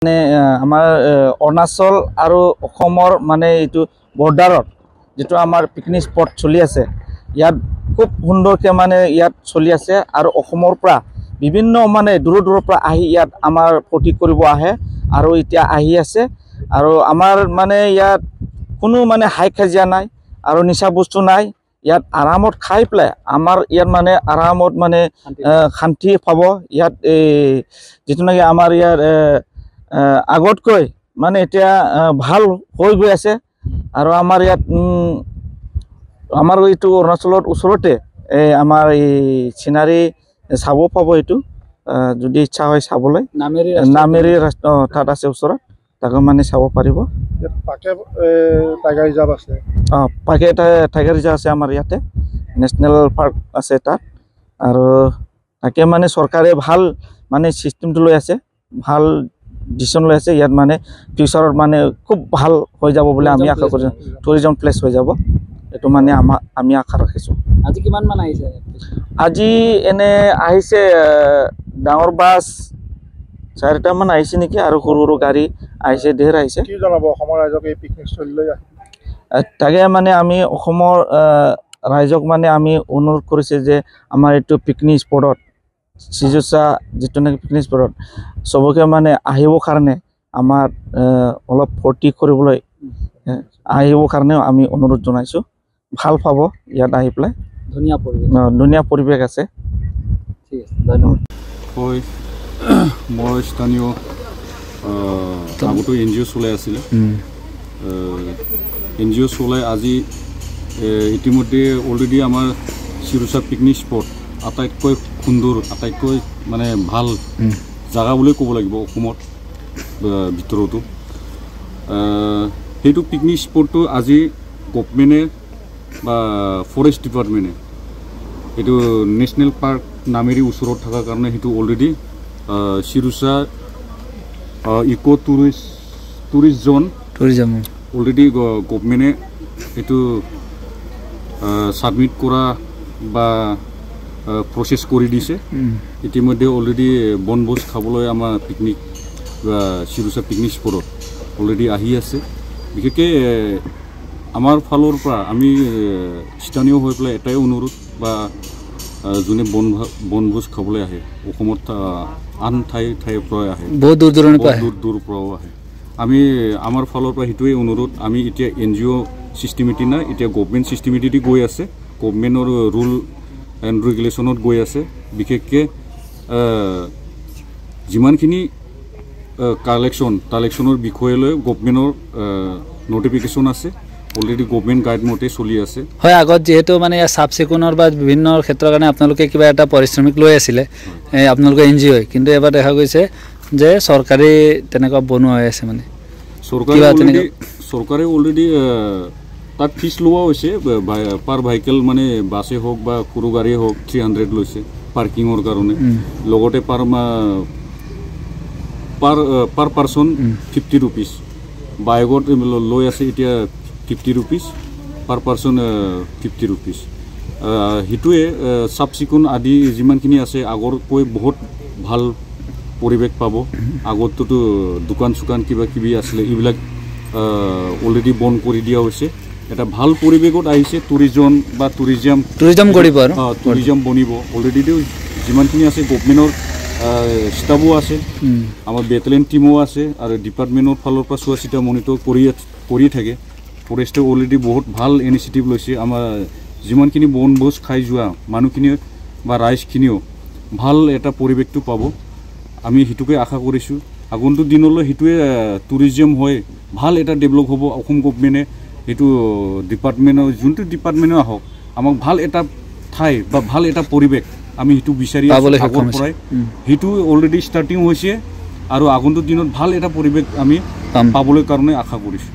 মানে আমাৰ অৰুণাচল আৰু অসমৰ মানে এইটো বৰ্ডাৰত যেটো আমাৰ পিকনিক স্পট চলি আছে ইয়াত খুব সুন্দৰকৈ মানে ইয়াত চলি আছে আৰু অসমৰ পৰা বিভিন্ন মানে দূৰ দূৰৰ পৰা আহি ইয়াত আমাৰ ফূৰ্তি কৰিব আহে আৰু এতিয়া আহি আছে আৰু আমাৰ মানে ইয়াত কোনো মানে হাই কাজিয়া নাই আৰু নিচা বস্তু নাই ইয়াত আৰামত খাই পেলাই আমাৰ ইয়াত মানে আৰামত মানে শান্তি পাব ইয়াত যেটো নাকি আমাৰ ইয়াত আগতকৈ মানে এতিয়া ভাল হৈ গৈ আছে আৰু আমাৰ ইয়াত আমাৰ এইটো অৰুণাচলৰ ওচৰতে আমাৰ এই চিনাৰী চাব পাব এইটো যদি ইচ্ছা হয় চাবলৈ নামেৰি ৰাষ্ট্ৰ তাত আছে ওচৰত তাকে মানে চাব পাৰিব পাকে টাইগাৰ ৰিজাৰ্ভ আছে পাকে টাইগাৰ ৰিজাৰ্ভ আছে আমাৰ ইয়াতে নেশ্যনেল পাৰ্ক আছে তাত আৰু তাকে মানে চৰকাৰে ভাল মানে চিষ্টেমটো লৈ আছে ভাল ডিসিশন লৈ আছে ইয়াত মানে ফিউচাৰত মানে খুব ভাল হৈ যাব বুলি আমি আশা কৰিছো টুৰিজম প্লেস হৈ যাব এটো মানে আমি আশা ৰাখিছো আজি কিমান মান আহিছে আজি এনে আহিছে ডাঙৰ বাস 4টা মান আহিছে নেকি আৰু সৰু সৰু গাড়ী আহিছে ঢেৰ আহিছে কি জনাব অসমৰ ৰাইজক এই পিকনিক স্থলীলৈ তাকে মানে আমি অসমৰ ৰাইজক মানে আমি অনুৰোধ কৰিছে যে আমাৰ এইটো পিকনিক স্পটত সিজুসা যেটো নাকি পিকনিক স্পটত সবকে মানে আহিবৰ কাৰণে আমাৰ অলপ ফূৰ্তি কৰিবলৈ আহিবৰ কাৰণে আমি অনুৰোধ জনাইছো ভাল পাব ইয়াত আহি পেলাই ধুনীয়া পৰিবেশ আছে ঠিক আছে ধন্যবাদ হয় মই স্থানীয় আগতো এনজিও চলাই আছিল এনজিও চলাই আজি ইতিমধ্যে অলৰেডি আমাৰ সিৰুসা পিকনিক স্পট আটাইতকৈ সুন্দৰ আটাইতকৈ মানে ভাল জায়গা বুলি ক'ব লাগিব অসমত ভিতৰতো সেইটো পিকনিক স্পটটো আজি গভৰ্ণমেণ্টে বা ফৰেষ্ট ডিপাৰ্টমেণ্টে এইটো নেশ্যনেল পাৰ্ক নামেৰি ওচৰত থকাৰ কাৰণে সেইটো অলৰেডি সিৰুসা ইকো টুৰিষ্ট জোন অলৰেডি গভৰ্ণমেণ্টে এইটো সাবমিট কৰা বা প্ৰসেস কৰি দিছে ইতিমধ্যে অলৰেডি বনভোজ খাবলৈ আমাৰ পিকনিক সিৰুসা পিকনিক স্পটত অলৰেডি আহি আছে বিশেষকৈ আমাৰ ফালৰ পৰা আমি স্থানীয় হৈ পেলাই এটাই অনুৰোধ বা যোনে বনভোজ খাবলৈ আহে অসমত আন ঠাইৰ পৰা আহে বহুত দূৰ পৰাও আহে আমি আমাৰ ফালৰ পৰা সেইটোৱে অনুৰোধ আমি এতিয়া এনজিও চিষ্টেমেটি নাই এতিয়া গভৰ্ণমেণ্ট চিষ্টেমেটিতে গৈ আছে গভৰ্ণমেণ্টৰ ৰুল এণ্ড ৰেগুলেশ্যনত গৈ আছে বিশেষকৈ যিমানখিনি কালেকশ্যনৰ বিষয়ে লৈ গভৰ্ণমেণ্টৰ নটিফিকেশ্যন আছে অলৰেডি গভৰ্ণমেণ্ট গাইড মতে চলি আছে হয় আগত যেহেতু মানে চাফ চিকুণৰ বা বিভিন্ন ক্ষেত্ৰৰ কাৰণে আপোনালোকে কিবা এটা পাৰিশ্ৰমিক লৈ আছিলে আপোনালোকে এনজিঅ কিন্তু এবাৰ দেখা গৈছে যে চৰকাৰী তেনেকুৱা বনোৱা হৈ আছে মানে চৰকাৰে অলৰেডি তাত ফিজ লোৱা হৈছে পাৰ ভেহিকেল মানে বাছে হওক বা সৰু গাড়ীয়ে হওক 300 লৈছে পাৰ্কিঙৰ কাৰণে লগতে পাৰ পাৰ্চন 50 rupees বাইকত লৈ আছে এতিয়া 50 rupees পাৰ পাৰ্চন 50 rupees হিটোৱে চাফ চিকুণ আদি যিমানখিনি আছে আগৰকৈ বহুত ভাল পৰিৱেশ পাব আগততো দোকান চুকান কিবা কিবি আছিলে এইবিলাক অলৰেডি বন্ধ কৰি দিয়া হৈছে এটা ভাল পৰিৱেশত আহিছে টুৰিজম কৰিব আৰু টুৰিজম বনিব অলৰেডি যিমানখিনি আছে গভৰ্ণমেণ্টৰ ষ্টাফো আছে আমাৰ বেটেলিয়ন টিমো আছে আৰু ডিপাৰ্টমেণ্টৰ ফালৰ পৰা চোৱা চিতা মনিটৰ কৰি থাকে ফৰেষ্টে অলৰেডি বহুত ভাল ইনিচিয়েটিভ লৈছে আমাৰ যিমানখিনি বনভোজ খাই যোৱা মানুহখিনি বা ৰাইজখিনিও ভাল এটা পৰিৱেশটো পাব আমি সেইটোকে আশা কৰিছোঁ আগন্তুক দিনলৈ সেইটোৱে টুৰিজম হয় ভাল এটা ডেভেলপ হ'ব অসম গভৰ্ণমেণ্টে এইটো ডিপাৰ্টমেণ্টৰ যোনটো ডিপাৰ্টমেণ্টে আহক আমাক ভাল এটা ঠাই বা ভাল এটা পৰিৱেশ আমি সেইটো বিচাৰি আগৰ পৰাই সেইটো অলৰেডি ষ্টাৰ্টিং হৈছে আৰু আগন্তুক দিনত ভাল এটা পৰিৱেশ আমি পাবলৈ কাৰণে আশা কৰিছোঁ